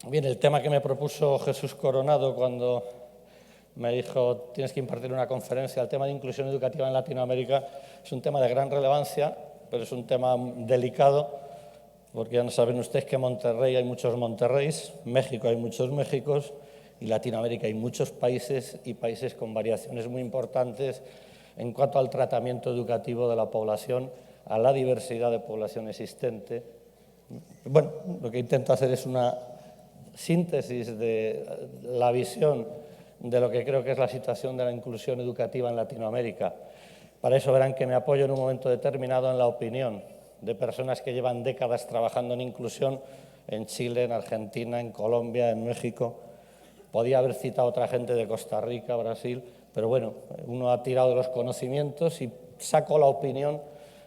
Bien, el tema que me propuso Jesús Coronado cuando me dijo tienes que impartir una conferencia, el tema de inclusión educativa en Latinoamérica, es un tema de gran relevancia, pero es un tema delicado, porque ya no saben ustedes que en Monterrey hay muchos Monterreys, México hay muchos Méxicos y Latinoamérica hay muchos países y países con variaciones muy importantes en cuanto al tratamiento educativo de la población, a la diversidad de población existente. Bueno, lo que intento hacer es una síntesis de la visión de lo que creo que es la situación de la inclusión educativa en Latinoamérica. Para eso verán que me apoyo en un momento determinado en la opinión de personas que llevan décadas trabajando en inclusión en Chile, en Argentina, en Colombia, en México. Podía haber citado a otra gente de Costa Rica, Brasil, pero bueno, uno ha tirado de los conocimientos y saco la opinión.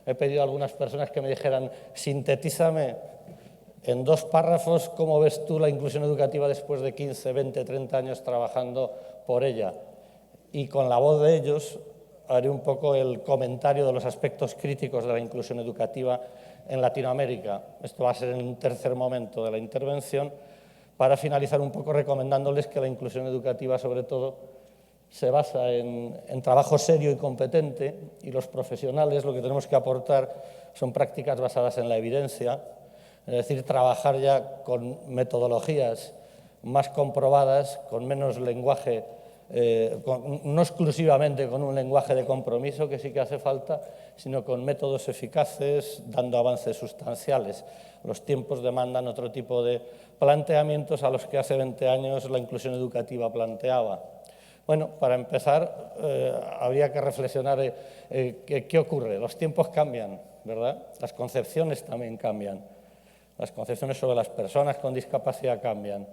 He pedido a algunas personas que me dijeran, sintetízame en 2 párrafos cómo ves tú la inclusión educativa después de 15, 20, 30 años trabajando por ella. Y con la voz de ellos haré un poco el comentario de los aspectos críticos de la inclusión educativa en Latinoamérica. Esto va a ser en un tercer momento de la intervención, para finalizar un poco recomendándoles que la inclusión educativa, sobre todo, se basa en trabajo serio y competente, y los profesionales lo que tenemos que aportar son prácticas basadas en la evidencia, es decir, trabajar ya con metodologías más comprobadas, con menos lenguaje, no exclusivamente con un lenguaje de compromiso, que sí que hace falta, sino con métodos eficaces, dando avances sustanciales. Los tiempos demandan otro tipo de planteamientos a los que hace 20 años la inclusión educativa planteaba. Bueno, para empezar, habría que reflexionar qué ocurre. Los tiempos cambian, ¿verdad? Las concepciones también cambian. Las concepciones sobre las personas con discapacidad cambian.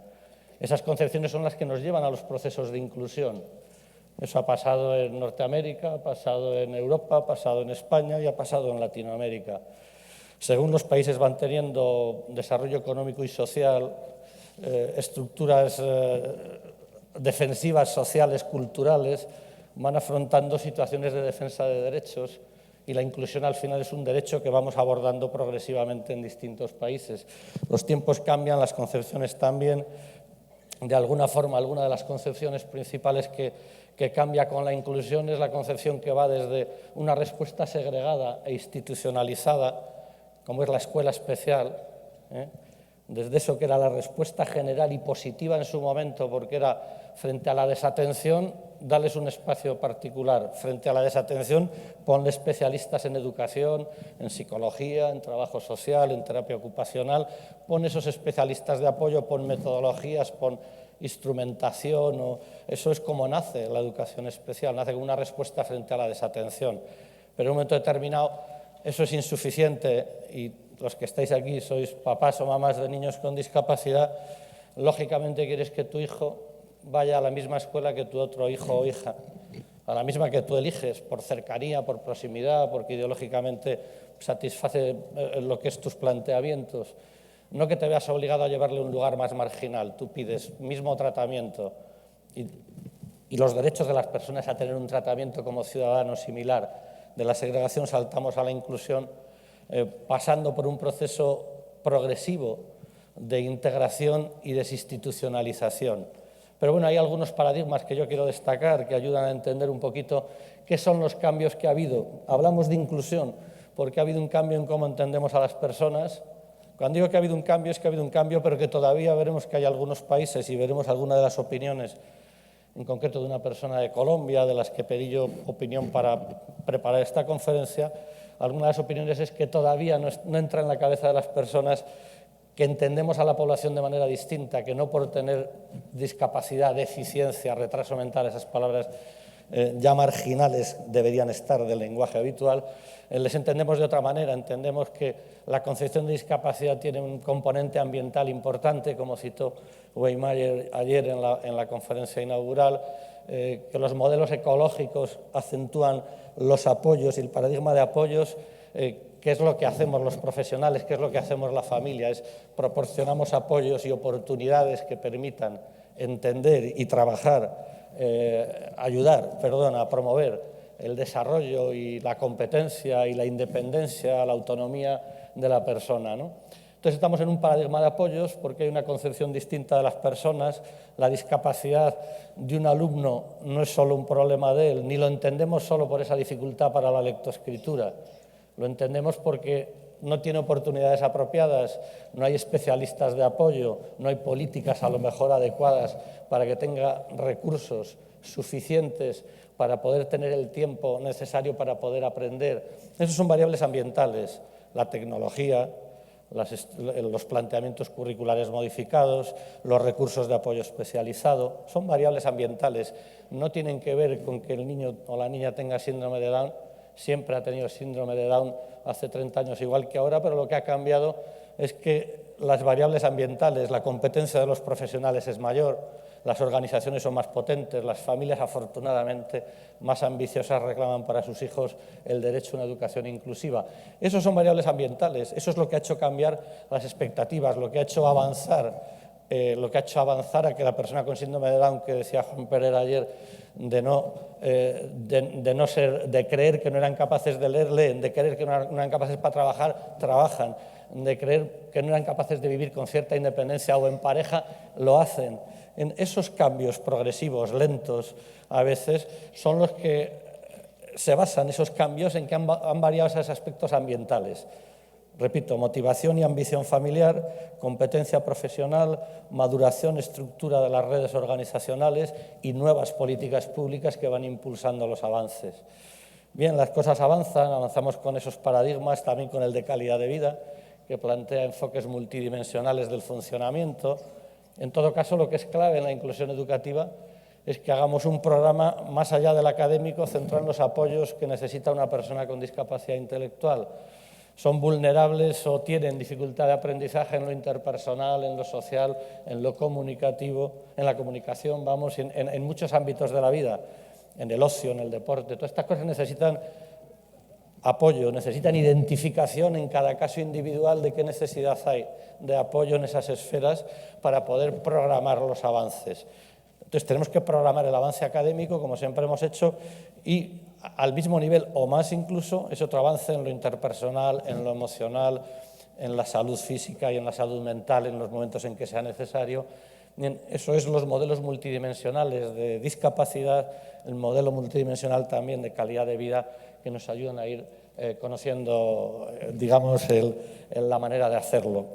Esas concepciones son las que nos llevan a los procesos de inclusión. Eso ha pasado en Norteamérica, ha pasado en Europa, ha pasado en España y ha pasado en Latinoamérica. Según los países van teniendo desarrollo económico y social, estructuras defensivas, sociales, culturales, van afrontando situaciones de defensa de derechos, y la inclusión al final es un derecho que vamos abordando progresivamente en distintos países. Los tiempos cambian, las concepciones también. De alguna forma, alguna de las concepciones principales que cambia con la inclusión es la concepción que va desde una respuesta segregada e institucionalizada, como es la escuela especial, desde eso que era la respuesta general y positiva en su momento, porque era frente a la desatención, darles un espacio particular. Frente a la desatención, ponle especialistas en educación, en psicología, en trabajo social, en terapia ocupacional. Pon esos especialistas de apoyo, pon metodologías, pon instrumentación. Eso es como nace la educación especial, nace como una respuesta frente a la desatención. Pero en un momento determinado eso es insuficiente y los que estáis aquí sois papás o mamás de niños con discapacidad, lógicamente quieres que tu hijo vaya a la misma escuela que tu otro hijo o hija, a la misma que tú eliges, por cercanía, por proximidad, porque ideológicamente satisface lo que es tus planteamientos. No que te veas obligado a llevarle a un lugar más marginal, tú pides mismo tratamiento y los derechos de las personas a tener un tratamiento como ciudadanos similar. De la segregación saltamos a la inclusión, pasando por un proceso progresivo de integración y desinstitucionalización. Pero bueno, hay algunos paradigmas que yo quiero destacar que ayudan a entender un poquito qué son los cambios que ha habido. Hablamos de inclusión porque ha habido un cambio en cómo entendemos a las personas. Cuando digo que ha habido un cambio, es que ha habido un cambio, pero que todavía veremos que hay algunos países, y veremos algunas de las opiniones, en concreto de una persona de Colombia, de las que pedí yo opinión para preparar esta conferencia. Algunas de las opiniones es que todavía no entra en la cabeza de las personas que entendemos a la población de manera distinta, que no por tener discapacidad, deficiencia, retraso mental, esas palabras ya marginales deberían estar del lenguaje habitual, les entendemos de otra manera. Entendemos que la concepción de discapacidad tiene un componente ambiental importante, como citó Weimayer ayer en la conferencia inaugural, que los modelos ecológicos acentúan los apoyos y el paradigma de apoyos. ¿Qué es lo que hacemos los profesionales? ¿Qué es lo que hacemos la familia? Proporcionamos apoyos y oportunidades que permitan entender y trabajar, ayudar a promover el desarrollo y la competencia y la independencia, la autonomía de la persona, ¿no? Entonces estamos en un paradigma de apoyos porque hay una concepción distinta de las personas. La discapacidad de un alumno no es solo un problema de él, ni lo entendemos solo por esa dificultad para la lectoescritura. Lo entendemos porque no tiene oportunidades apropiadas, no hay especialistas de apoyo, no hay políticas a lo mejor adecuadas para que tenga recursos suficientes para poder tener el tiempo necesario para poder aprender. Esas son variables ambientales, la tecnología, los planteamientos curriculares modificados, los recursos de apoyo especializado, son variables ambientales, no tienen que ver con que el niño o la niña tenga síndrome de Down. Siempre ha tenido síndrome de Down hace 30 años igual que ahora, pero lo que ha cambiado es que las variables ambientales, la competencia de los profesionales es mayor, las organizaciones son más potentes, las familias afortunadamente más ambiciosas reclaman para sus hijos el derecho a una educación inclusiva. Esos son variables ambientales, eso es lo que ha hecho cambiar las expectativas, lo que ha hecho avanzar a que la persona con síndrome de Down, que decía Juan Pereira ayer, de creer que no eran capaces de leer, leen, de creer que no eran capaces para trabajar, trabajan, de creer que no eran capaces de vivir con cierta independencia o en pareja, lo hacen. En esos cambios progresivos, lentos, a veces, son los que se basan esos cambios en que han variado esos aspectos ambientales. Repito, motivación y ambición familiar, competencia profesional, maduración, estructura de las redes organizacionales y nuevas políticas públicas que van impulsando los avances. Bien, las cosas avanzamos con esos paradigmas, también con el de calidad de vida, que plantea enfoques multidimensionales del funcionamiento. En todo caso, lo que es clave en la inclusión educativa es que hagamos un programa más allá del académico, centrado en los apoyos que necesita una persona con discapacidad intelectual. Son vulnerables o tienen dificultad de aprendizaje en lo interpersonal, en lo social, en lo comunicativo, en la comunicación, en muchos ámbitos de la vida, en el ocio, en el deporte. Todas estas cosas necesitan apoyo, necesitan identificación en cada caso individual de qué necesidad hay de apoyo en esas esferas para poder programar los avances. Entonces tenemos que programar el avance académico, como siempre hemos hecho, y al mismo nivel o más incluso es otro avance en lo interpersonal, en lo emocional, en la salud física y en la salud mental en los momentos en que sea necesario. Eso es los modelos multidimensionales de discapacidad, el modelo multidimensional también de calidad de vida que nos ayudan a ir conociendo, digamos, la manera de hacerlo.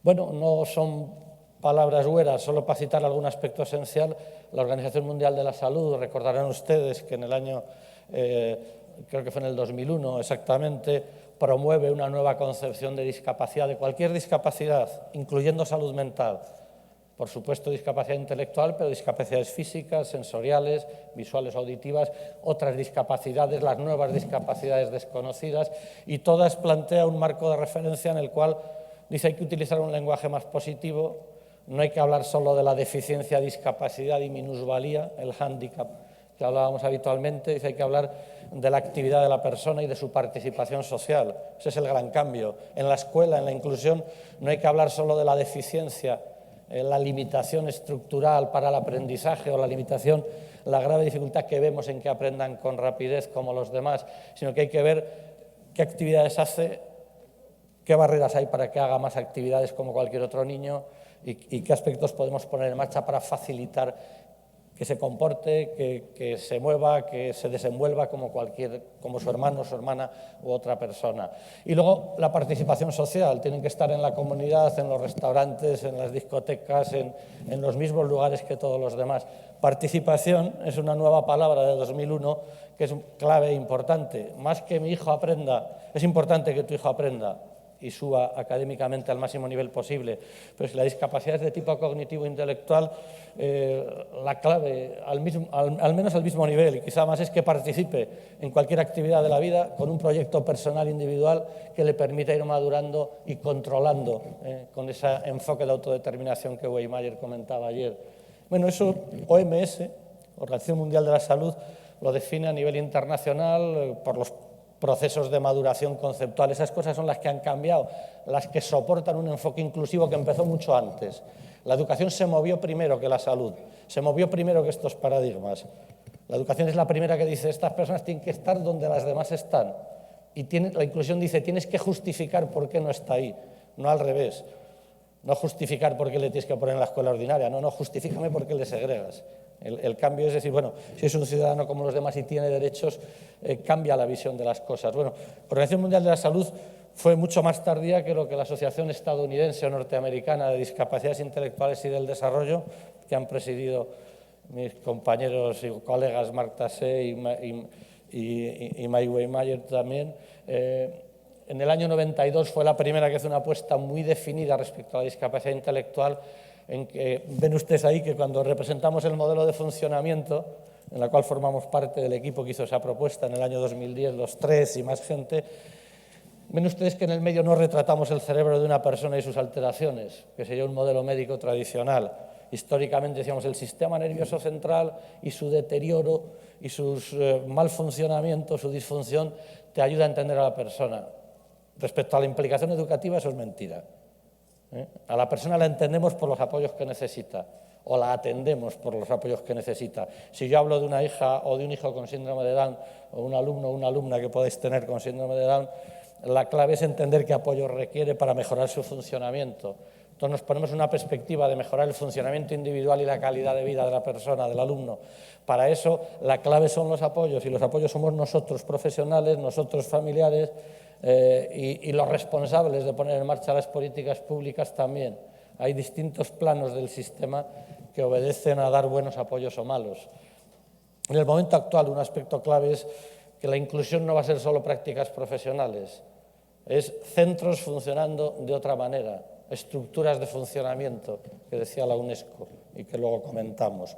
Bueno, no son palabras hueras, solo para citar algún aspecto esencial. La Organización Mundial de la Salud, recordarán ustedes que en el año, creo que fue en el 2001 exactamente, promueve una nueva concepción de discapacidad, de cualquier discapacidad, incluyendo salud mental. Por supuesto, discapacidad intelectual, pero discapacidades físicas, sensoriales, visuales, auditivas, otras discapacidades, las nuevas discapacidades desconocidas, y todas plantea un marco de referencia en el cual dice hay que utilizar un lenguaje más positivo, no hay que hablar solo de la deficiencia, discapacidad y minusvalía, el hándicap que hablábamos habitualmente, dice hay que hablar de la actividad de la persona y de su participación social. Ese es el gran cambio. En la escuela, en la inclusión, no hay que hablar solo de la deficiencia, la limitación estructural para el aprendizaje o la limitación, la grave dificultad que vemos en que aprendan con rapidez como los demás, sino que hay que ver qué actividades hace, qué barreras hay para que haga más actividades como cualquier otro niño y qué aspectos podemos poner en marcha para facilitar que se comporte, que se mueva, que se desenvuelva como su hermano, su hermana u otra persona. Y luego la participación social, tienen que estar en la comunidad, en los restaurantes, en las discotecas, en los mismos lugares que todos los demás. Participación es una nueva palabra de 2001 que es clave e importante. Más que mi hijo aprenda, es importante que tu hijo aprenda y suba académicamente al máximo nivel posible. Pero si la discapacidad es de tipo cognitivo-intelectual, la clave, al menos al mismo nivel, y quizá más, es que participe en cualquier actividad de la vida con un proyecto personal individual que le permita ir madurando y controlando con ese enfoque de autodeterminación que Weihmayer comentaba ayer. Bueno, eso OMS, Organización Mundial de la Salud, lo define a nivel internacional por los procesos de maduración conceptual. Esas cosas son las que han cambiado, las que soportan un enfoque inclusivo que empezó mucho antes. La educación se movió primero que la salud, se movió primero que estos paradigmas. La educación es la primera que dice estas personas tienen que estar donde las demás están. Y la inclusión dice tienes que justificar por qué no está ahí. no al revés. No justificar por qué le tienes que poner en la escuela ordinaria, no, justifícame por qué le segregas. El cambio es decir, bueno, si es un ciudadano como los demás y tiene derechos, cambia la visión de las cosas. Bueno, la Organización Mundial de la Salud fue mucho más tardía que lo que la Asociación Estadounidense o Norteamericana de Discapacidades Intelectuales y del Desarrollo, que han presidido mis compañeros y colegas Marc Tassé y Mike Wehmeyer también. En el año 92 fue la primera que hizo una apuesta muy definida respecto a la discapacidad intelectual, en que ven ustedes ahí que cuando representamos el modelo de funcionamiento, en la cual formamos parte del equipo que hizo esa propuesta en el año 2010, los tres y más gente, ven ustedes que en el medio no retratamos el cerebro de una persona y sus alteraciones, que sería un modelo médico tradicional. Históricamente decíamos el sistema nervioso central y su deterioro y su mal funcionamiento, su disfunción, te ayuda a entender a la persona. Respecto a la implicación educativa, eso es mentira. A la persona la entendemos por los apoyos que necesita o la atendemos por los apoyos que necesita. Si yo hablo de una hija o de un hijo con síndrome de Down o un alumno o una alumna que podéis tener con síndrome de Down, la clave es entender qué apoyo requiere para mejorar su funcionamiento. Entonces nos ponemos una perspectiva de mejorar el funcionamiento individual y la calidad de vida de la persona, del alumno. Para eso la clave son los apoyos y los apoyos somos nosotros profesionales, nosotros familiares y los responsables de poner en marcha las políticas públicas también. Hay distintos planos del sistema que obedecen a dar buenos apoyos o malos. En el momento actual un aspecto clave es que la inclusión no va a ser solo prácticas profesionales, es centros funcionando de otra manera, estructuras de funcionamiento, que decía la UNESCO y que luego comentamos.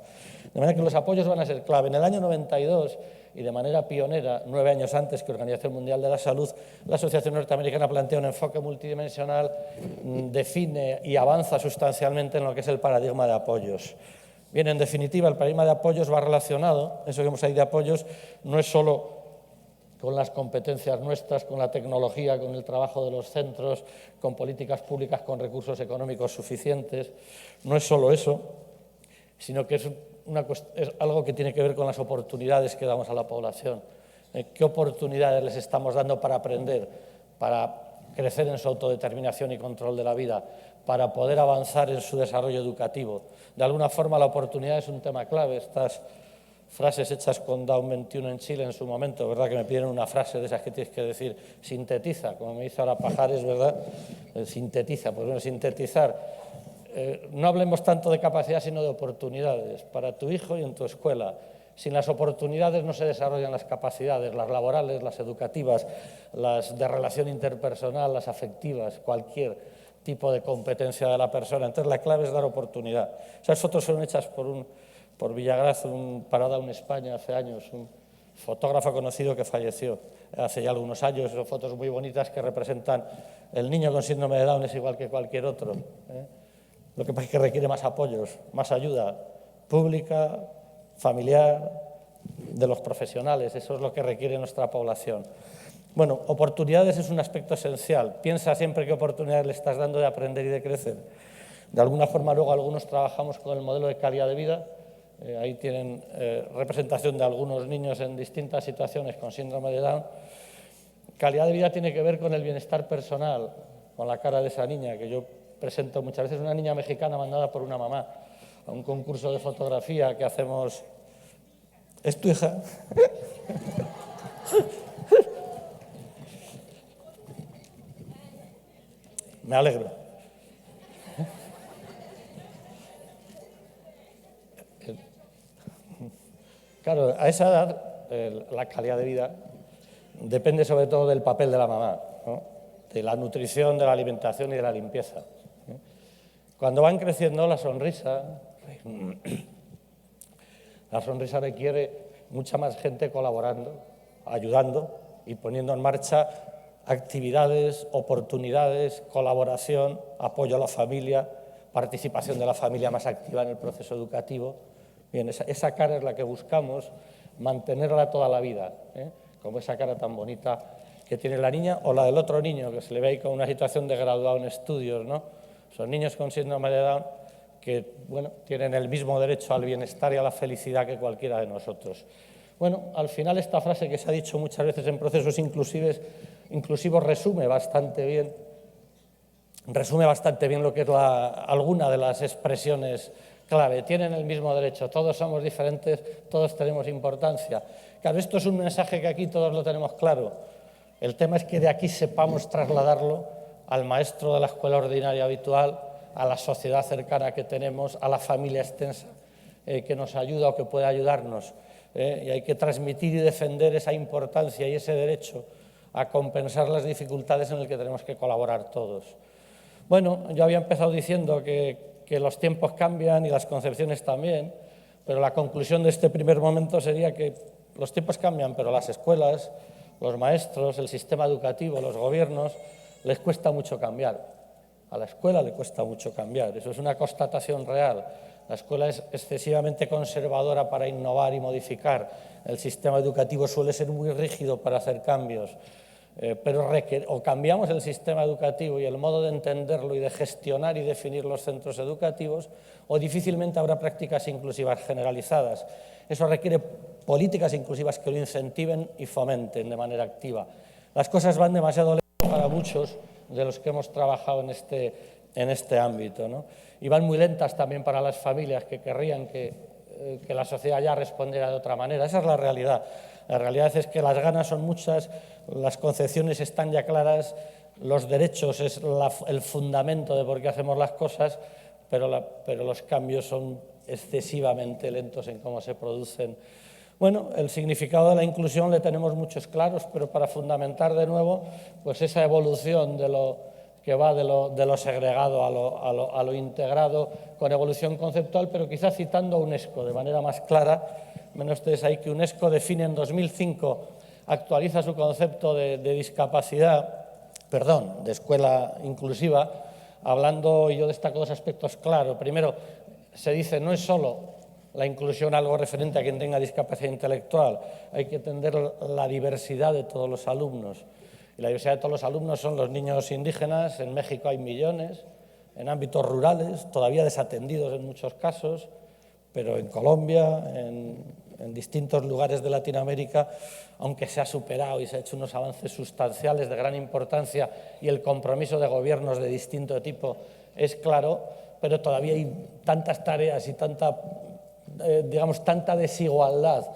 De manera que los apoyos van a ser clave. En el año 92, y de manera pionera, 9 años antes que la Organización Mundial de la Salud, la Asociación Norteamericana plantea un enfoque multidimensional, define y avanza sustancialmente en lo que es el paradigma de apoyos. Bien, en definitiva, el paradigma de apoyos va relacionado, eso que vemos ahí de apoyos, no es solo con las competencias nuestras, con la tecnología, con el trabajo de los centros, con políticas públicas, con recursos económicos suficientes. No es solo eso, sino que es algo que tiene que ver con las oportunidades que damos a la población. ¿Qué oportunidades les estamos dando para aprender, para crecer en su autodeterminación y control de la vida, para poder avanzar en su desarrollo educativo? De alguna forma la oportunidad es un tema clave. Estas frases hechas con Down 21 en Chile en su momento, ¿verdad? Que me pidieron una frase de esas que tienes que decir, sintetiza, como me dice ahora Pajares, ¿verdad? Sintetiza, pues bueno, sintetizar. No hablemos tanto de capacidad, sino de oportunidades para tu hijo y en tu escuela. Sin las oportunidades no se desarrollan las capacidades, las laborales, las educativas, las de relación interpersonal, las afectivas, cualquier tipo de competencia de la persona. Entonces la clave es dar oportunidad. Esas fotos fueron hechas por Villagraz, para Down España hace años, un fotógrafo conocido que falleció hace ya algunos años. Son fotos muy bonitas que representan el niño con síndrome de Down, es igual que cualquier otro. Lo que pasa es que requiere más apoyos, más ayuda pública, familiar, de los profesionales. Eso es lo que requiere nuestra población. Bueno, oportunidades es un aspecto esencial. Piensa siempre qué oportunidades le estás dando de aprender y de crecer. De alguna forma luego algunos trabajamos con el modelo de calidad de vida. Ahí tienen representación de algunos niños en distintas situaciones con síndrome de Down. Calidad de vida tiene que ver con el bienestar personal, con la cara de esa niña, que yo presento muchas veces, una niña mexicana mandada por una mamá a un concurso de fotografía que hacemos. ¿Es tu hija? Me alegro. Claro, a esa edad la calidad de vida depende sobre todo del papel de la mamá, ¿no? De la nutrición, de la alimentación y de la limpieza. Cuando van creciendo, la sonrisa requiere mucha más gente colaborando, ayudando y poniendo en marcha actividades, oportunidades, colaboración, apoyo a la familia, participación de la familia más activa en el proceso educativo. Bien, esa cara es la que buscamos mantenerla toda la vida, como esa cara tan bonita que tiene la niña o la del otro niño, que se le ve ahí con una situación de graduado en estudios, ¿no? Son niños con síndrome de Down que, bueno, tienen el mismo derecho al bienestar y a la felicidad que cualquiera de nosotros. Bueno, al final esta frase que se ha dicho muchas veces en procesos inclusivos resume bastante bien resume bastante bien lo que es alguna de las expresiones clave. Tienen el mismo derecho, todos somos diferentes, todos tenemos importancia. Claro, esto es un mensaje que aquí todos lo tenemos claro. El tema es que de aquí sepamos trasladarlo al maestro de la escuela ordinaria habitual, a la sociedad cercana que tenemos, a la familia extensa que nos ayuda o que puede ayudarnos. Y hay que transmitir y defender esa importancia y ese derecho a compensar las dificultades en las que tenemos que colaborar todos. Bueno, yo había empezado diciendo que los tiempos cambian y las concepciones también, pero la conclusión de este primer momento sería que los tiempos cambian, pero las escuelas, los maestros, el sistema educativo, los gobiernos, les cuesta mucho cambiar. A la escuela le cuesta mucho cambiar, eso es una constatación real. La escuela es excesivamente conservadora para innovar y modificar. El sistema educativo suele ser muy rígido para hacer cambios. Pero o cambiamos el sistema educativo y el modo de entenderlo y de gestionar y definir los centros educativos, o difícilmente habrá prácticas inclusivas generalizadas. Eso requiere políticas inclusivas que lo incentiven y fomenten de manera activa. Las cosas van demasiado lento para muchos de los que hemos trabajado en este ámbito, ¿no? Y van muy lentas también para las familias que querrían que la sociedad ya respondiera de otra manera. Esa es la realidad. La realidad es que las ganas son muchas, las concepciones están ya claras, los derechos es el fundamento de por qué hacemos las cosas, pero los cambios son excesivamente lentos en cómo se producen. Bueno, el significado de la inclusión le tenemos muchos claros, pero para fundamentar de nuevo pues esa evolución de lo que va de lo segregado a lo integrado, con evolución conceptual, pero quizás citando a UNESCO de manera más clara. Menos ustedes ahí que UNESCO define en 2005, actualiza su concepto de discapacidad, de escuela inclusiva, hablando, y yo destaco dos aspectos claros. Primero, se dice, no es solo la inclusión algo referente a quien tenga discapacidad intelectual, hay que atender la diversidad de todos los alumnos. Y la diversidad de todos los alumnos son los niños indígenas, en México hay millones, en ámbitos rurales, todavía desatendidos en muchos casos, pero en Colombia, en distintos lugares de Latinoamérica, aunque se ha superado y se ha hecho unos avances sustanciales de gran importancia y el compromiso de gobiernos de distinto tipo es claro, pero todavía hay tantas tareas y tanta desigualdad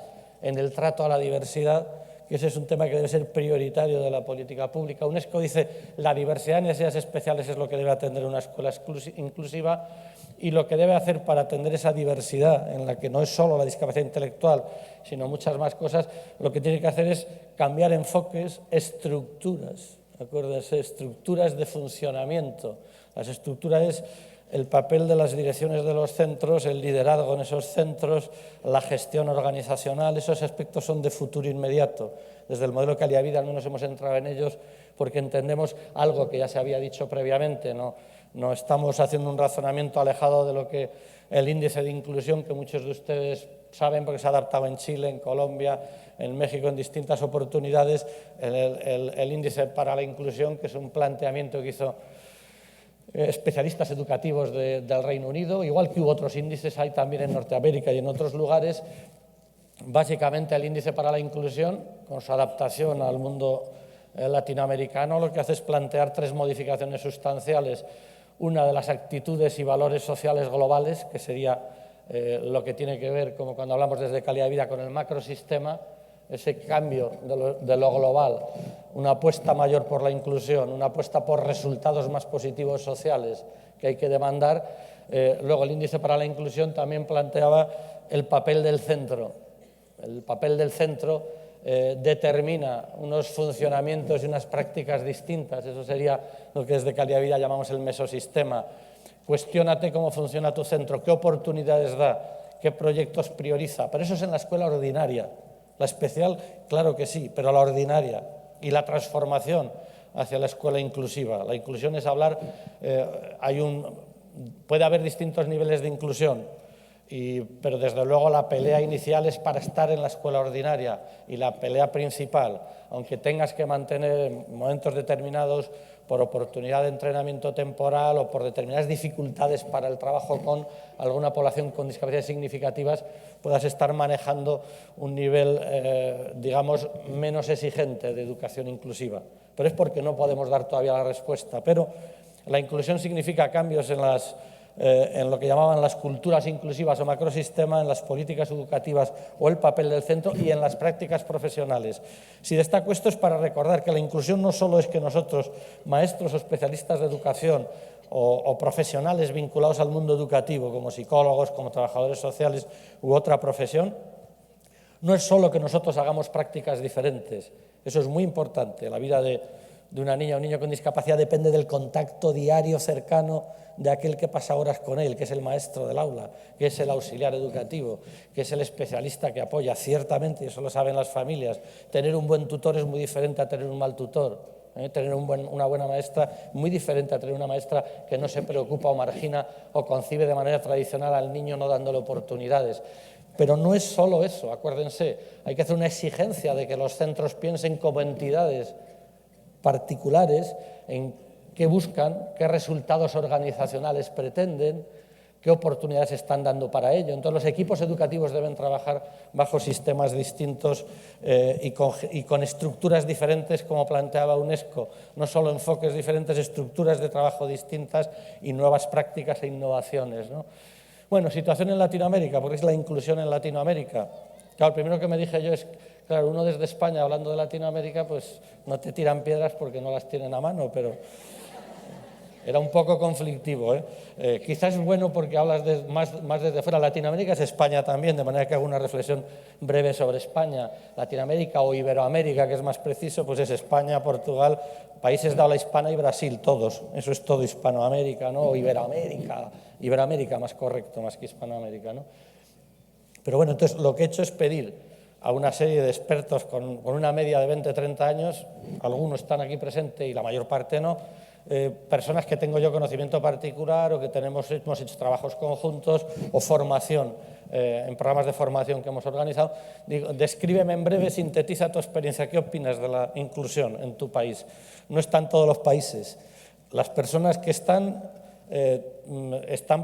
en el trato a la diversidad, que ese es un tema que debe ser prioritario de la política pública. UNESCO dice la diversidad de necesidades especiales es lo que debe atender una escuela inclusiva, y lo que debe hacer para atender esa diversidad, en la que no es solo la discapacidad intelectual, sino muchas más cosas, lo que tiene que hacer es cambiar enfoques, estructuras, acuérdense, estructuras de funcionamiento. Las estructuras es el papel de las direcciones de los centros, el liderazgo en esos centros, la gestión organizacional, esos aspectos son de futuro inmediato. Desde el modelo Calidad de Vida al menos hemos entrado en ellos porque entendemos algo que ya se había dicho previamente, no estamos haciendo un razonamiento alejado de lo que el índice de inclusión, que muchos de ustedes saben porque se ha adaptado en Chile, en Colombia, en México, en distintas oportunidades, el índice para la inclusión, que es un planteamiento que hizo especialistas educativos del Reino Unido, igual que hubo otros índices, hay también en Norteamérica y en otros lugares. Básicamente el índice para la inclusión, con su adaptación al mundo latinoamericano, lo que hace es plantear tres modificaciones sustanciales. Una de las actitudes y valores sociales globales, que sería lo que tiene que ver, como cuando hablamos desde calidad de vida, con el macrosistema, ese cambio de lo global, una apuesta mayor por la inclusión, una apuesta por resultados más positivos sociales que hay que demandar. Luego el índice para la inclusión también planteaba el papel del centro. El papel del centro determina unos funcionamientos y unas prácticas distintas. Eso sería lo que desde calidad de vida llamamos el mesosistema. Cuestiónate cómo funciona tu centro, qué oportunidades da, qué proyectos prioriza. Pero eso es en la escuela ordinaria. La especial, claro que sí, pero la ordinaria. Y la transformación hacia la escuela inclusiva. La inclusión es hablar, puede haber distintos niveles de inclusión, pero desde luego la pelea inicial es para estar en la escuela ordinaria, y la pelea principal, aunque tengas que mantener en momentos determinados por oportunidad de entrenamiento temporal o por determinadas dificultades para el trabajo con alguna población con discapacidades significativas, puedas estar manejando un nivel, menos exigente de educación inclusiva. Pero es porque no podemos dar todavía la respuesta. Pero La inclusión significa cambios en lo que llamaban las culturas inclusivas o macrosistema, en las políticas educativas o el papel del centro y en las prácticas profesionales. Si destaco esto es para recordar que la inclusión no solo es que nosotros, maestros o especialistas de educación o profesionales vinculados al mundo educativo, como psicólogos, como trabajadores sociales u otra profesión, no es solo que nosotros hagamos prácticas diferentes, eso es muy importante. La vida de una niña o un niño con discapacidad depende del contacto diario cercano de aquel que pasa horas con él, que es el maestro del aula, que es el auxiliar educativo, que es el especialista que apoya. Ciertamente, y eso lo saben las familias, tener un buen tutor es muy diferente a tener un mal tutor. Tener una buena maestra, muy diferente a tener una maestra que no se preocupa o margina o concibe de manera tradicional al niño no dándole oportunidades. Pero no es solo eso, acuérdense, hay que hacer una exigencia de que los centros piensen como entidades particulares en qué buscan, qué resultados organizacionales pretenden, qué oportunidades están dando para ello. Entonces, los equipos educativos deben trabajar bajo sistemas distintos y con estructuras diferentes, como planteaba UNESCO, no solo enfoques diferentes, estructuras de trabajo distintas y nuevas prácticas e innovaciones, ¿no? Bueno, situación en Latinoamérica, porque es la inclusión en Latinoamérica. Claro, lo primero que me dije yo es, claro, uno desde España hablando de Latinoamérica, pues no te tiran piedras porque no las tienen a mano, pero era un poco conflictivo, ¿eh? Quizás es bueno porque hablas más desde fuera. Latinoamérica es España también, de manera que hago una reflexión breve sobre España. Latinoamérica o Iberoamérica, que es más preciso, pues es España, Portugal, países de habla hispana y Brasil, todos. Eso es todo Hispanoamérica, ¿no? O Iberoamérica, Iberoamérica más correcto, más que Hispanoamérica, ¿no? Pero bueno, entonces lo que he hecho es pedir a una serie de expertos con una media de 20, 30 años, algunos están aquí presentes y la mayor parte no, personas que tengo yo conocimiento particular o que hemos hecho trabajos conjuntos o formación, en programas de formación que hemos organizado. Digo, descríbeme en breve, sintetiza tu experiencia, ¿qué opinas de la inclusión en tu país? No están todos los países. Las personas que están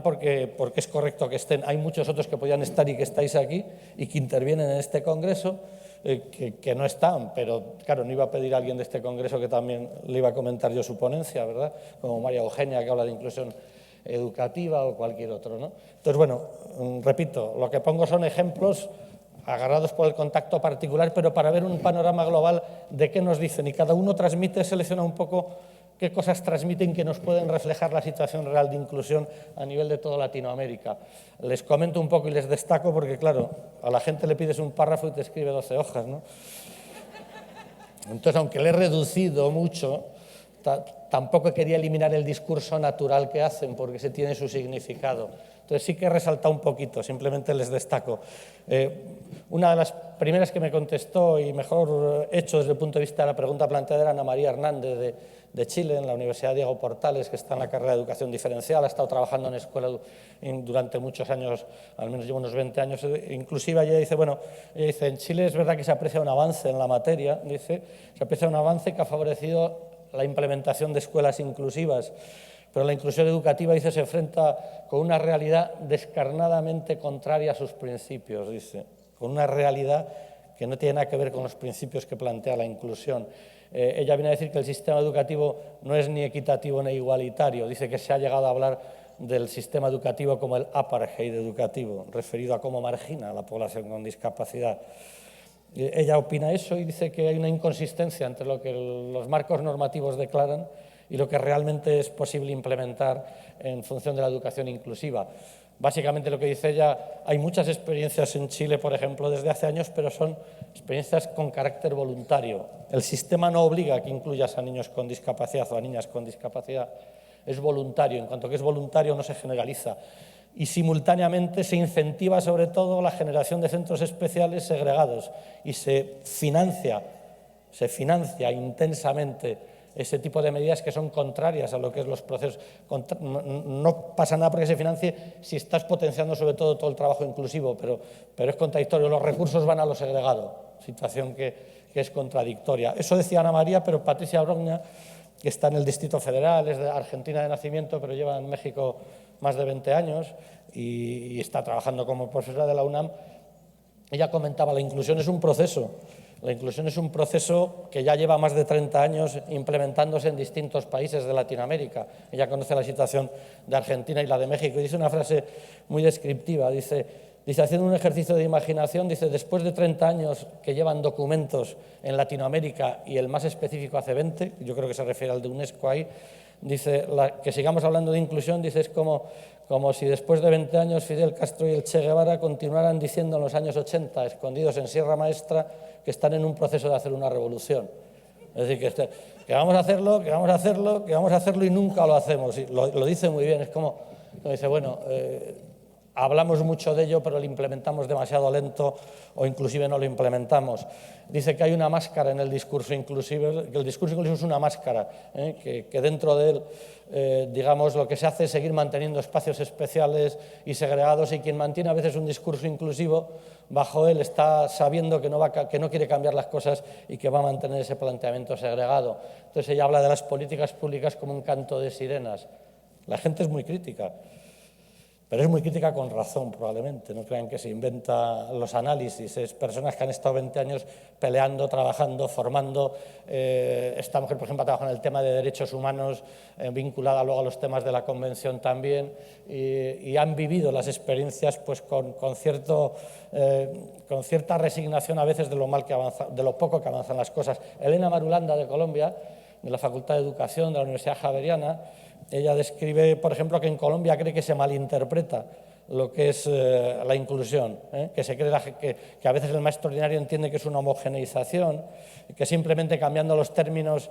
porque es correcto que estén. Hay muchos otros que podían estar y que estáis aquí y que intervienen en este congreso, que no están, pero claro, no iba a pedir a alguien de este congreso que también le iba a comentar yo su ponencia, ¿verdad? Como María Eugenia, que habla de inclusión educativa, o cualquier otro, ¿no? Entonces, bueno, repito, lo que pongo son ejemplos agarrados por el contacto particular, pero para ver un panorama global de qué nos dicen, y cada uno transmite, selecciona un poco qué cosas transmiten que nos pueden reflejar la situación real de inclusión a nivel de toda Latinoamérica. Les comento un poco y les destaco porque, claro, a la gente le pides un párrafo y te escribe 12 hojas, ¿no? Entonces, aunque le he reducido mucho, tampoco quería eliminar el discurso natural que hacen porque ese tiene su significado. Entonces sí que he resaltado un poquito, simplemente les destaco. Una de las primeras que me contestó y mejor hecho desde el punto de vista de la pregunta planteada era Ana María Hernández de Chile, en la Universidad Diego Portales, que está en la carrera de Educación Diferencial, ha estado trabajando en escuela durante muchos años, al menos lleva unos 20 años, inclusive ella dice, bueno, en Chile es verdad que se aprecia un avance en la materia, dice, se aprecia un avance que ha favorecido la implementación de escuelas inclusivas, pero la inclusión educativa, dice, se enfrenta con una realidad descarnadamente contraria a sus principios, dice, con una realidad que no tiene nada que ver con los principios que plantea la inclusión. Ella viene a decir que el sistema educativo no es ni equitativo ni igualitario, dice que se ha llegado a hablar del sistema educativo como el apartheid educativo, referido a cómo margina a la población con discapacidad. Ella opina eso y dice que hay una inconsistencia entre lo que los marcos normativos declaran y lo que realmente es posible implementar en función de la educación inclusiva. Básicamente lo que dice ella, hay muchas experiencias en Chile, por ejemplo, desde hace años, pero son experiencias con carácter voluntario. El sistema no obliga a que incluyas a niños con discapacidad o a niñas con discapacidad, es voluntario. En cuanto que es voluntario no se generaliza. Y simultáneamente se incentiva sobre todo la generación de centros especiales segregados y se financia intensamente ese tipo de medidas que son contrarias a lo que es los procesos. No pasa nada porque se financie si estás potenciando sobre todo el trabajo inclusivo, pero es contradictorio. Los recursos van a lo segregado, situación que es contradictoria. Eso decía Ana María, pero Patricia Brogna, que está en el Distrito Federal, es de Argentina de nacimiento, pero lleva en México más de 20 años y está trabajando como profesora de la UNAM. Ella comentaba, la inclusión es un proceso, La inclusión es un proceso que ya lleva más de 30 años implementándose en distintos países de Latinoamérica. Ella conoce la situación de Argentina y la de México y dice una frase muy descriptiva, dice, haciendo un ejercicio de imaginación, dice, después de 30 años que llevan documentos en Latinoamérica y el más específico hace 20, yo creo que se refiere al de UNESCO ahí, dice, que sigamos hablando de inclusión, dice, es como si después de 20 años Fidel Castro y el Che Guevara continuaran diciendo en los años 80, escondidos en Sierra Maestra, que están en un proceso de hacer una revolución. Es decir, que vamos a hacerlo, que vamos a hacerlo, que vamos a hacerlo y nunca lo hacemos. Y lo dice muy bien, es como dice, bueno, hablamos mucho de ello, pero lo implementamos demasiado lento o inclusive no lo implementamos. Dice que hay una máscara en el discurso inclusivo, que el discurso inclusivo es una máscara, que dentro de él, digamos, lo que se hace es seguir manteniendo espacios especiales y segregados, y quien mantiene a veces un discurso inclusivo, bajo él está sabiendo que no quiere cambiar las cosas y que va a mantener ese planteamiento segregado. Entonces ella habla de las políticas públicas como un canto de sirenas. La gente es muy crítica. Pero es muy crítica con razón, probablemente. No crean que se inventa los análisis. Es personas que han estado 20 años peleando, trabajando, formando. Esta mujer, por ejemplo, ha trabajado en el tema de derechos humanos, vinculada luego a los temas de la Convención también, y han vivido las experiencias pues, con cierta resignación a veces de lo poco que avanzan las cosas. Elena Marulanda, de Colombia, de la Facultad de Educación de la Universidad Javeriana, ella describe, por ejemplo, que en Colombia cree que se malinterpreta lo que es la inclusión, que se cree que a veces el maestro ordinario entiende que es una homogeneización, que simplemente cambiando los términos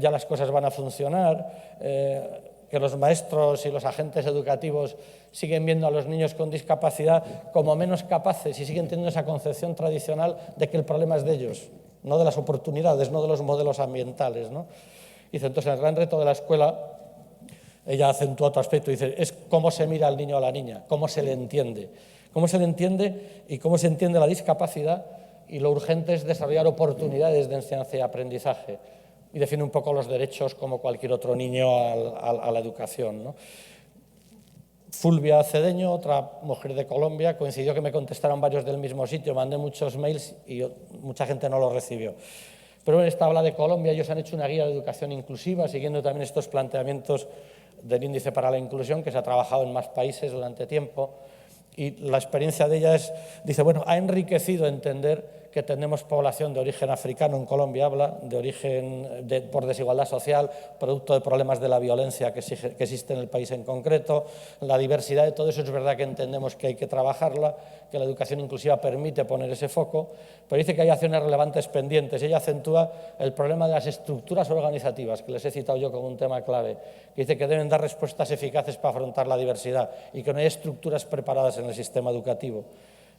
ya las cosas van a funcionar, que los maestros y los agentes educativos siguen viendo a los niños con discapacidad como menos capaces y siguen teniendo esa concepción tradicional de que el problema es de ellos, no de las oportunidades, no de los modelos ambientales, ¿no? Dice, entonces, el gran reto de la escuela, ella acentúa otro aspecto, dice, es cómo se mira al niño o a la niña, cómo se le entiende y cómo se entiende la discapacidad, y lo urgente es desarrollar oportunidades de enseñanza y aprendizaje, y define un poco los derechos como cualquier otro niño a la educación, ¿no? Fulvia Cedeño, otra mujer de Colombia, coincidió que me contestaron varios del mismo sitio, mandé muchos mails y mucha gente no los recibió. Pero en esta habla de Colombia, ellos han hecho una guía de educación inclusiva, siguiendo también estos planteamientos del Índice para la Inclusión, que se ha trabajado en más países durante tiempo, y la experiencia de ella dice, bueno, ha enriquecido entender que tenemos población de origen africano, en Colombia habla, de origen por desigualdad social, producto de problemas de la violencia que existe en el país en concreto, la diversidad de todo eso es verdad que entendemos que hay que trabajarla, que la educación inclusiva permite poner ese foco, pero dice que hay acciones relevantes pendientes. Ella acentúa el problema de las estructuras organizativas, que les he citado yo como un tema clave, que dice que deben dar respuestas eficaces para afrontar la diversidad y que no hay estructuras preparadas en el sistema educativo.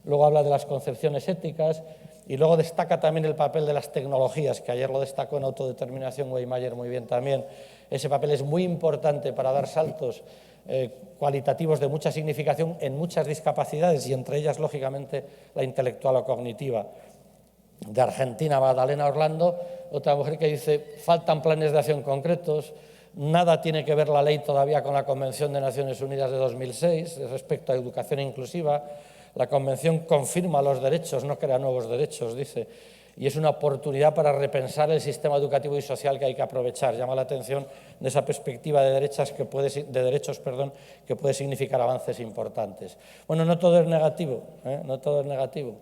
Luego habla de las concepciones éticas y luego destaca también el papel de las tecnologías, que ayer lo destacó en Autodeterminación Weimayer muy bien también. Ese papel es muy importante para dar saltos cualitativos de mucha significación en muchas discapacidades y entre ellas, lógicamente, la intelectual o cognitiva. De Argentina, Magdalena Orlando, otra mujer que dice, faltan planes de acción concretos, nada tiene que ver la ley todavía con la Convención de Naciones Unidas de 2006 respecto a educación inclusiva. La Convención confirma los derechos, no crea nuevos derechos, dice, y es una oportunidad para repensar el sistema educativo y social que hay que aprovechar. Llama la atención de esa perspectiva de derechos que puede significar avances importantes. Bueno, no todo es negativo, no todo es negativo.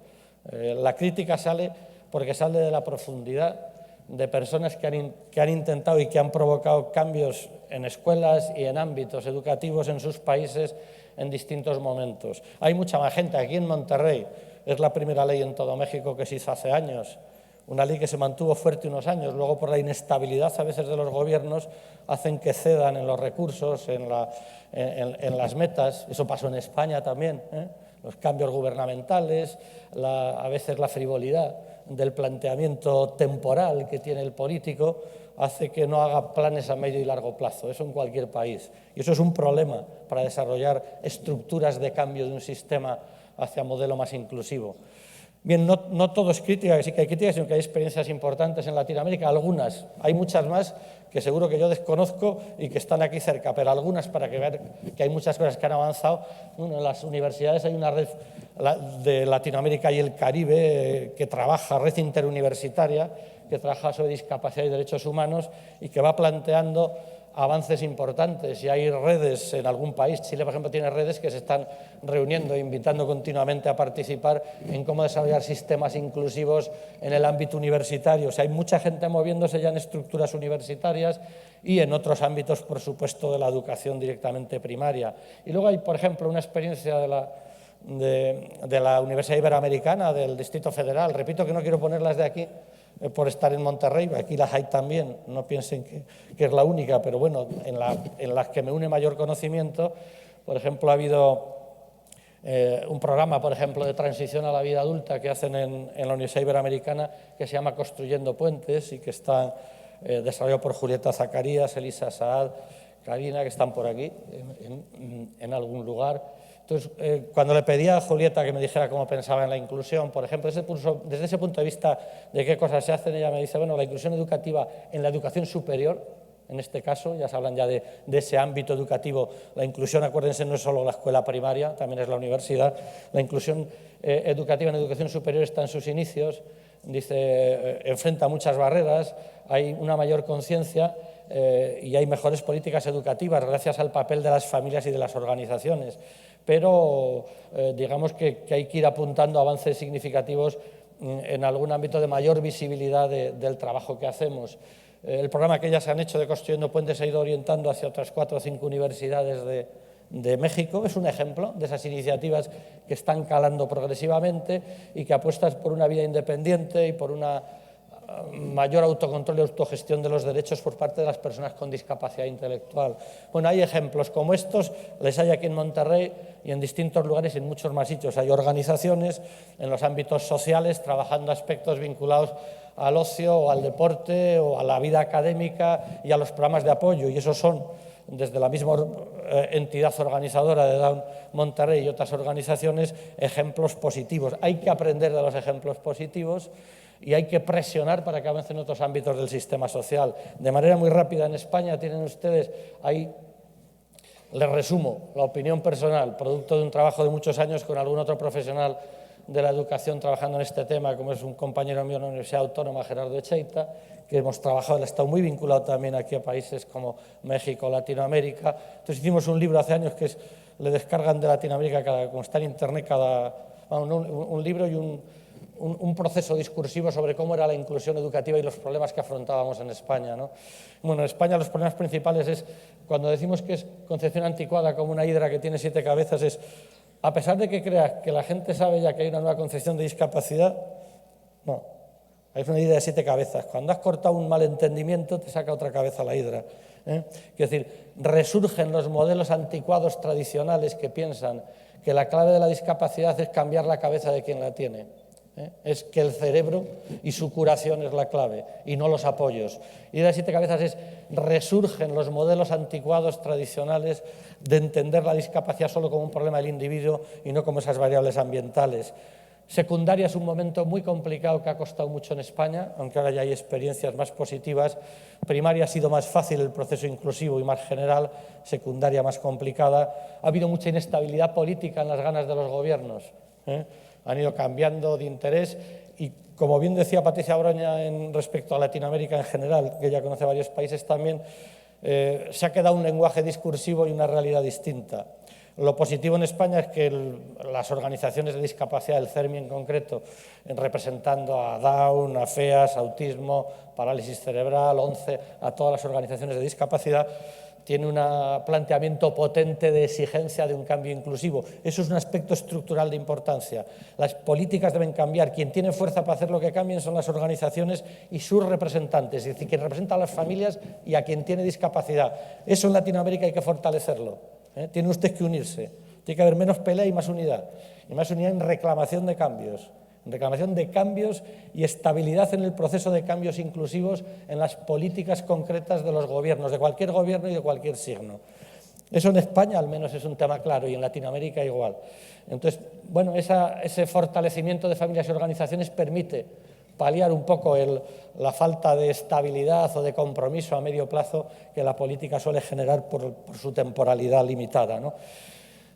La crítica sale porque sale de la profundidad de personas que han intentado y que han provocado cambios en escuelas y en ámbitos educativos en sus países en distintos momentos. Hay mucha más gente. Aquí en Monterrey es la primera ley en todo México que se hizo hace años, una ley que se mantuvo fuerte unos años, luego por la inestabilidad a veces de los gobiernos hacen que cedan en los recursos, en las metas. Eso pasó en España también, los cambios gubernamentales, a veces la frivolidad del planteamiento temporal que tiene el político hace que no haga planes a medio y largo plazo, eso en cualquier país. Y eso es un problema para desarrollar estructuras de cambio de un sistema hacia un modelo más inclusivo. Bien, no todo es crítica, que sí que hay críticas, sino que hay experiencias importantes en Latinoamérica, algunas, hay muchas más que seguro que yo desconozco y que están aquí cerca, pero algunas para que vean que hay muchas cosas que han avanzado. Bueno, en las universidades hay una red de Latinoamérica y el Caribe que trabaja, red interuniversitaria, que trabaja sobre discapacidad y derechos humanos y que va planteando avances importantes, y hay redes en algún país, Chile por ejemplo tiene redes que se están reuniendo e invitando continuamente a participar en cómo desarrollar sistemas inclusivos en el ámbito universitario. O sea, hay mucha gente moviéndose ya en estructuras universitarias y en otros ámbitos, por supuesto, de la educación directamente primaria. Y luego hay, por ejemplo, una experiencia de la Universidad Iberoamericana, del Distrito Federal. Repito que no quiero ponerlas de aquí por estar en Monterrey, aquí las hay también, no piensen que es la única, pero bueno, en las que me une mayor conocimiento. Por ejemplo, ha habido un programa, por ejemplo, de transición a la vida adulta que hacen en la Universidad Iberoamericana, que se llama Construyendo Puentes y que está desarrollado por Julieta Zacarías, Elisa Saad, Karina, que están por aquí, en algún lugar. Entonces, cuando le pedí a Julieta que me dijera cómo pensaba en la inclusión, por ejemplo, desde ese punto de vista de qué cosas se hacen, ella me dice, bueno, la inclusión educativa en la educación superior, en este caso, ya se hablan ya de ese ámbito educativo. La inclusión, acuérdense, no es solo la escuela primaria, también es la universidad. La inclusión educativa en educación superior está en sus inicios, dice, enfrenta muchas barreras, hay una mayor conciencia y hay mejores políticas educativas gracias al papel de las familias y de las organizaciones. Pero digamos que hay que ir apuntando a avances significativos en algún ámbito de mayor visibilidad del trabajo que hacemos. El programa que ellas han hecho de Construyendo Puentes se ha ido orientando hacia otras 4 o 5 universidades de México. Es un ejemplo de esas iniciativas que están calando progresivamente y que apuestan por una vida independiente y por una mayor autocontrol y autogestión de los derechos por parte de las personas con discapacidad intelectual. Bueno, hay ejemplos como estos, les hay aquí en Monterrey y en distintos lugares y en muchos más sitios. Hay organizaciones en los ámbitos sociales trabajando aspectos vinculados al ocio o al deporte o a la vida académica y a los programas de apoyo, y esos son, desde la misma entidad organizadora de Down Monterrey y otras organizaciones, ejemplos positivos. Hay que aprender de los ejemplos positivos y hay que presionar para que avancen otros ámbitos del sistema social. De manera muy rápida, en España tienen ustedes, ahí les resumo la opinión personal, producto de un trabajo de muchos años con algún otro profesional de la educación trabajando en este tema, como es un compañero mío en la Universidad Autónoma, Gerardo Echeita, que hemos trabajado, él ha estado muy vinculado también aquí a países como México, Latinoamérica. Entonces hicimos un libro hace años que le descargan de Latinoamérica, como está en internet, un libro y un proceso discursivo sobre cómo era la inclusión educativa y los problemas que afrontábamos en España, ¿no? Bueno, en España los problemas principales es, cuando decimos que es concepción anticuada como una hidra que tiene 7 cabezas, es, a pesar de que creas que la gente sabe ya que hay una nueva concepción de discapacidad, no, hay una hidra de 7 cabezas. Cuando has cortado un malentendimiento, te saca otra cabeza la hidra. Quiero decir, resurgen los modelos anticuados tradicionales que piensan que la clave de la discapacidad es cambiar la cabeza de quien la tiene. Es que el cerebro y su curación es la clave y no los apoyos. Y de las 7 cabezas es, resurgen los modelos anticuados tradicionales de entender la discapacidad solo como un problema del individuo y no como esas variables ambientales. Secundaria es un momento muy complicado que ha costado mucho en España, aunque ahora ya hay experiencias más positivas. Primaria ha sido más fácil el proceso inclusivo y más general, secundaria más complicada. Ha habido mucha inestabilidad política en las ganas de los gobiernos. Han ido cambiando de interés y, como bien decía Patricia Broña respecto a Latinoamérica en general, que ella conoce varios países también, se ha quedado un lenguaje discursivo y una realidad distinta. Lo positivo en España es que las organizaciones de discapacidad, el CERMI en concreto, representando a Down, a FEAS, autismo, parálisis cerebral, ONCE, a todas las organizaciones de discapacidad, tiene un planteamiento potente de exigencia de un cambio inclusivo. Eso es un aspecto estructural de importancia. Las políticas deben cambiar. Quien tiene fuerza para hacer lo que cambien son las organizaciones y sus representantes, es decir, quien representa a las familias y a quien tiene discapacidad. Eso en Latinoamérica hay que fortalecerlo. Tiene usted que unirse. Tiene que haber menos pelea y más unidad. Y más unidad en reclamación de cambios. Reclamación de cambios y estabilidad en el proceso de cambios inclusivos en las políticas concretas de los gobiernos, de cualquier gobierno y de cualquier signo. Eso en España al menos es un tema claro y en Latinoamérica igual. Entonces, bueno, ese fortalecimiento de familias y organizaciones permite paliar un poco la falta de estabilidad o de compromiso a medio plazo que la política suele generar por su temporalidad limitada, ¿no?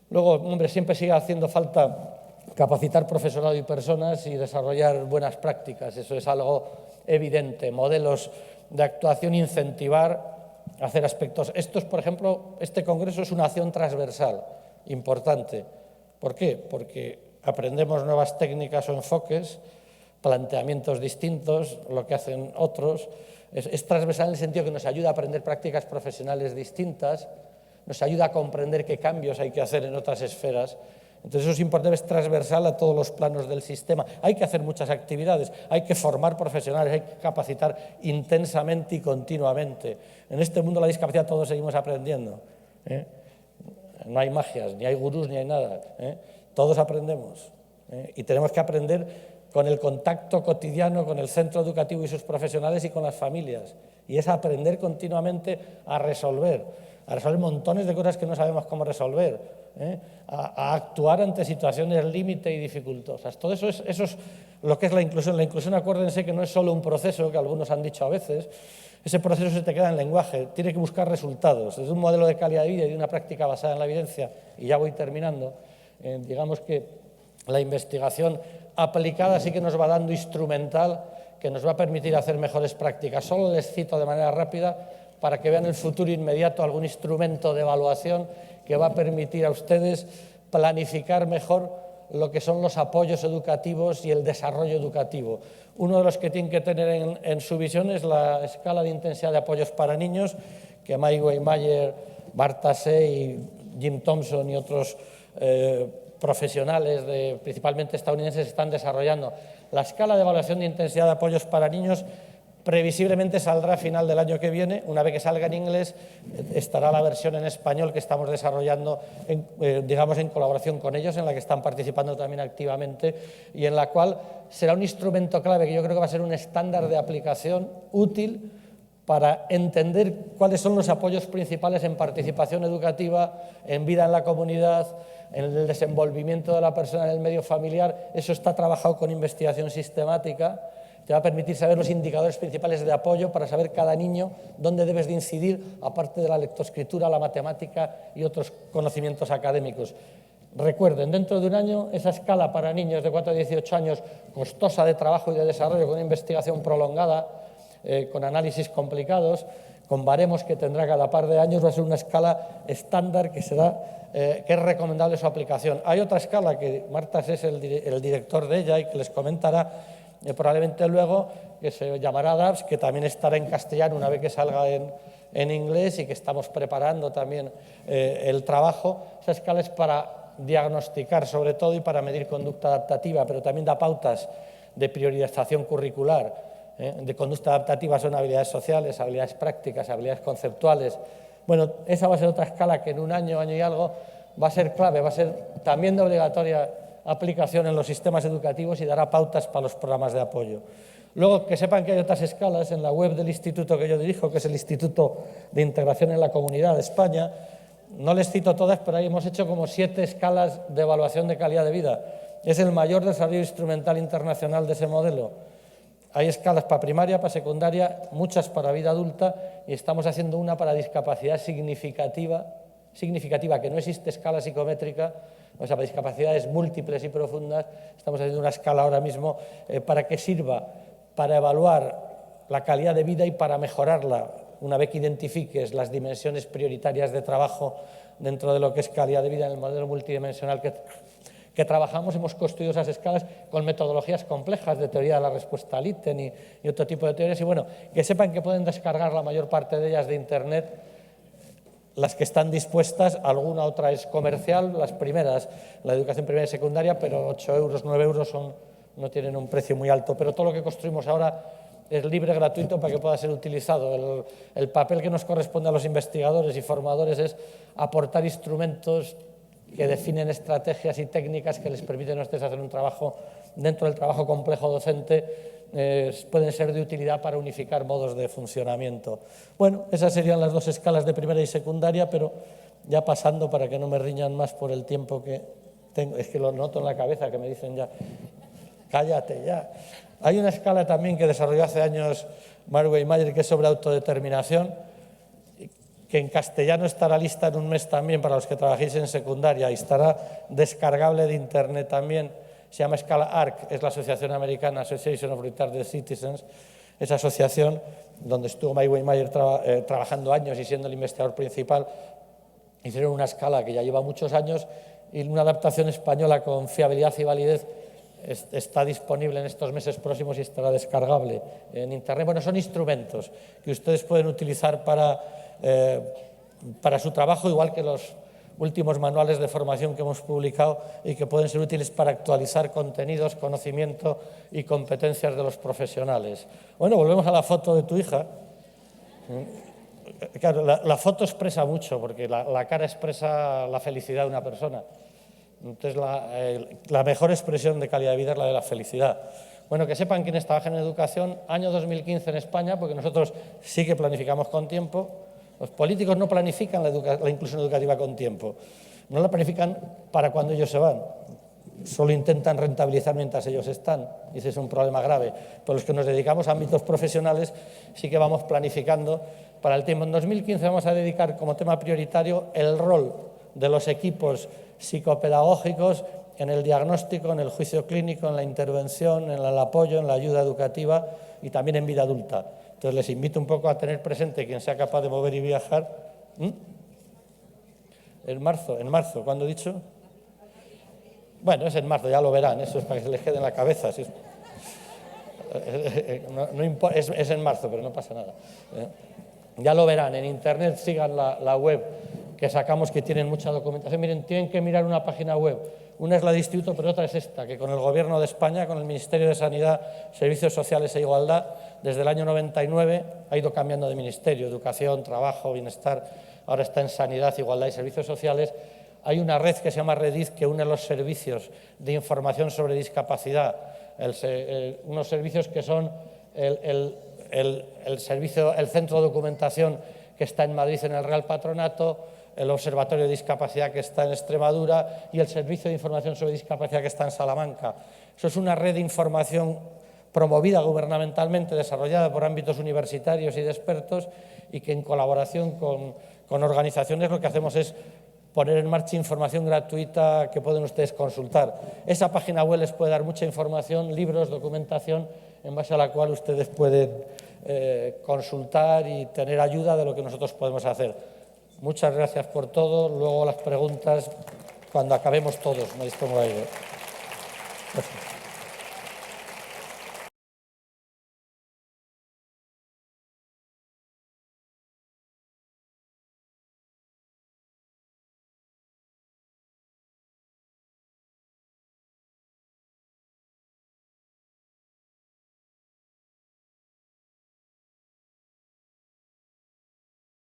Luego, hombre, siempre sigue haciendo falta capacitar profesorado y personas y desarrollar buenas prácticas. Eso es algo evidente. Modelos de actuación, incentivar, hacer aspectos. Estos, por ejemplo, este congreso es una acción transversal importante. ¿Por qué? Porque aprendemos nuevas técnicas o enfoques, planteamientos distintos, lo que hacen otros. Es transversal en el sentido que nos ayuda a aprender prácticas profesionales distintas, nos ayuda a comprender qué cambios hay que hacer en otras esferas. Entonces eso es importante, es transversal a todos los planos del sistema. Hay que hacer muchas actividades, hay que formar profesionales, hay que capacitar intensamente y continuamente. En este mundo de la discapacidad todos seguimos aprendiendo, ¿eh? No hay magias, ni hay gurús, ni hay nada, ¿eh? Todos aprendemos, ¿eh? Y tenemos que aprender con el contacto cotidiano con el centro educativo y sus profesionales y con las familias. Y es aprender continuamente a resolver montones de cosas que no sabemos cómo resolver, ¿eh? A actuar ante situaciones límite y dificultosas. Todo eso es lo que es la inclusión. La inclusión, acuérdense que no es solo un proceso, que algunos han dicho a veces, ese proceso se te queda en lenguaje, tiene que buscar resultados. Desde un modelo de calidad de vida y de una práctica basada en la evidencia, y ya voy terminando, digamos que la investigación aplicada sí que nos va dando instrumental que nos va a permitir hacer mejores prácticas. Solo les cito de manera rápida para que vean en el futuro inmediato algún instrumento de evaluación que va a permitir a ustedes planificar mejor lo que son los apoyos educativos y el desarrollo educativo. Uno de los que tienen que tener en su visión es la escala de intensidad de apoyos para niños, que Mike Weinmayer, Bartase y Jim Thompson y otros profesionales, principalmente estadounidenses, están desarrollando. La escala de evaluación de intensidad de apoyos para niños previsiblemente saldrá a final del año que viene. Una vez que salga en inglés, estará la versión en español que estamos desarrollando, digamos, en colaboración con ellos, en la que están participando también activamente y en la cual será un instrumento clave que yo creo que va a ser un estándar de aplicación útil para entender cuáles son los apoyos principales en participación educativa, en vida en la comunidad, en el desenvolvimiento de la persona en el medio familiar. Eso está trabajado con investigación sistemática. Te va a permitir saber los indicadores principales de apoyo para saber cada niño dónde debes de incidir, aparte de la lectoescritura, la matemática y otros conocimientos académicos. Recuerden, dentro de un año, esa escala para niños de 4 a 18 años, costosa de trabajo y de desarrollo, con una investigación prolongada, con análisis complicados, con baremos que tendrá cada par de años, va a ser una escala estándar que es recomendable su aplicación. Hay otra escala que Marta es el director de ella y que les comentará probablemente luego, que se llamará DAPS, que también estará en castellano una vez que salga en inglés y que estamos preparando también el trabajo. Esa escala es para diagnosticar sobre todo y para medir conducta adaptativa, pero también da pautas de priorización curricular. De conducta adaptativa son habilidades sociales, habilidades prácticas, habilidades conceptuales. Bueno, esa va a ser otra escala que en un año, año y algo, va a ser clave, va a ser también de obligatoria aplicación en los sistemas educativos y dará pautas para los programas de apoyo. Luego, que sepan que hay otras escalas en la web del instituto que yo dirijo, que es el Instituto de Integración en la Comunidad de España. No les cito todas, pero ahí hemos hecho como 7 escalas de evaluación de calidad de vida. Es el mayor desarrollo instrumental internacional de ese modelo. Hay escalas para primaria, para secundaria, muchas para vida adulta y estamos haciendo una para discapacidad significativa, que no existe escala psicométrica, o sea, para discapacidades múltiples y profundas. Estamos haciendo una escala ahora mismo para que sirva para evaluar la calidad de vida y para mejorarla una vez que identifiques las dimensiones prioritarias de trabajo dentro de lo que es calidad de vida en el modelo multidimensional que trabajamos. Hemos construido esas escalas con metodologías complejas de teoría de la respuesta al ítem y otro tipo de teorías. Y bueno, que sepan que pueden descargar la mayor parte de ellas de Internet, las que están dispuestas. Alguna otra es comercial, las primeras, la educación primaria y secundaria, pero 8 euros, 9 euros no tienen un precio muy alto. Pero todo lo que construimos ahora es libre, gratuito, para que pueda ser utilizado. El papel que nos corresponde a los investigadores y formadores es aportar instrumentos que definen estrategias y técnicas que les permiten a ustedes hacer un trabajo dentro del trabajo complejo docente. Pueden ser de utilidad para unificar modos de funcionamiento. Bueno, esas serían las 2 escalas de primaria y secundaria, pero ya pasando para que no me riñan más por el tiempo que tengo. Es que lo noto en la cabeza que me dicen ya, cállate ya. Hay una escala también que desarrolló hace años Mark Weimayer que es sobre autodeterminación, que en castellano estará lista en un mes también para los que trabajéis en secundaria y estará descargable de internet también. Se llama escala ARC, es la Asociación Americana Association of Retarded Citizens, esa asociación donde estuvo Mark Weimayer trabajando años y siendo el investigador principal. Hicieron una escala que ya lleva muchos años y una adaptación española con fiabilidad y validez está disponible en estos meses próximos y estará descargable en internet. Bueno, son instrumentos que ustedes pueden utilizar para su trabajo, igual que los últimos manuales de formación que hemos publicado y que pueden ser útiles para actualizar contenidos, conocimiento y competencias de los profesionales. Bueno, volvemos a la foto de tu hija. Claro, la foto expresa mucho, porque la cara expresa la felicidad de una persona. Entonces, la mejor expresión de calidad de vida es la de la felicidad. Bueno, que sepan quienes trabajan en educación, año 2015 en España, porque nosotros sí que planificamos con tiempo. Los políticos no planifican la inclusión educativa con tiempo. No la planifican para cuando ellos se van. Solo intentan rentabilizar mientras ellos están. Y ese es un problema grave. Pero los que nos dedicamos a ámbitos profesionales sí que vamos planificando para el tiempo. En 2015 vamos a dedicar como tema prioritario el rol de los equipos psicopedagógicos en el diagnóstico, en el juicio clínico, en la intervención, en el apoyo, en la ayuda educativa y también en vida adulta. Entonces les invito un poco a tener presente quien sea capaz de mover y viajar. En marzo, ¿cuándo he dicho? Bueno, es en marzo, ya lo verán, eso es para que se les quede en la cabeza. Es en marzo, pero no pasa nada. Ya lo verán, en internet sigan la web que sacamos, que tienen mucha documentación. Miren, tienen que mirar una página web. Una es la de Instituto, pero otra es esta, que con el Gobierno de España, con el Ministerio de Sanidad, Servicios Sociales e Igualdad, desde el año 99 ha ido cambiando de ministerio, Educación, Trabajo, Bienestar, ahora está en Sanidad, Igualdad y Servicios Sociales. Hay una red que se llama Rediz, que une los servicios de información sobre discapacidad, unos servicios que son el centro de documentación que está en Madrid en el Real Patronato, el Observatorio de Discapacidad que está en Extremadura y el Servicio de Información sobre Discapacidad que está en Salamanca. Eso es una red de información promovida gubernamentalmente, desarrollada por ámbitos universitarios y de expertos y que en colaboración con organizaciones lo que hacemos es poner en marcha información gratuita que pueden ustedes consultar. Esa página web les puede dar mucha información, libros, documentación, en base a la cual ustedes pueden consultar y tener ayuda de lo que nosotros podemos hacer. Muchas gracias por todo. Luego las preguntas cuando acabemos todos. Me dispongo a ello. Gracias.